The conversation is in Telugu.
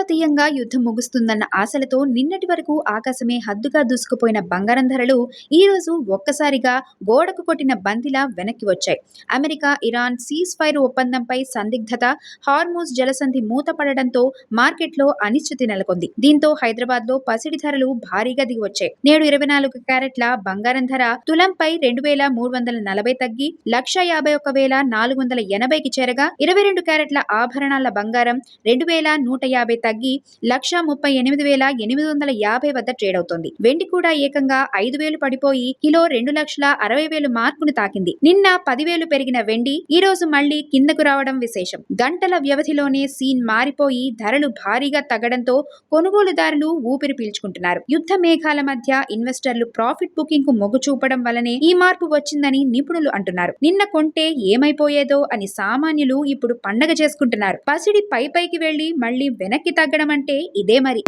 అంతర్జాతీయంగా యుద్ధం ముగుస్తుందన్న ఆశలతో నిన్నటి వరకు ఆకాశమే హద్దుగా దూసుకుపోయిన బంగారం ధరలు ఈ రోజు ఒక్కసారిగా గోడకు కొట్టిన బంతిలా వెనక్కి వచ్చాయి. అమెరికా ఇరాన్ సీజ్ ఫైర్ ఒప్పందంపై సందిగ్ధత, హార్మూజ్ జలసంధి మూతపడడంతో మార్కెట్లో అనిశ్చితి నెలకొంది. దీంతో హైదరాబాద్ లో పసిడి ధరలు భారీగా దిగివచ్చాయి. నేడు 24 క్యారెట్ల బంగారం ధర తులంపై 2,340 తగ్గి 1,51,480కి చేరగా 22 క్యారెట్ల ఆభరణాల బంగారం 2,150 తగ్గి 1,38,850 వద్ద ట్రేడ్ అవుతోంది. వెండి కూడా ఏకంగా 5,000 పడిపోయి కిలో 2,60,000 మార్కును తాకింది. నిన్న 10,000 పెరిగిన వెండి ఈ రోజు మళ్లీ కిందకు రావడం విశేషం. గంటల వ్యవధిలోనే సీన్ మారిపోయి ధరలు భారీగా తగ్గడంతో కొనుగోలుదారులు ఊపిరి పీల్చుకుంటున్నారు. యుద్ధ మేఘాల మధ్య ఇన్వెస్టర్లు ప్రాఫిట్ బుకింగ్ కు మొగ్గు చూపడం వల్లనే ఈ మార్పు వచ్చిందని నిపుణులు అంటున్నారు. నిన్న కొంటే ఏమైపోయేదో అని సామాన్యులు ఇప్పుడు పండగ చేసుకుంటున్నారు. పసిడి పైకి వెళ్లి మళ్లీ వెనక్కి తగ్గడం అంటే ఇదే మరి.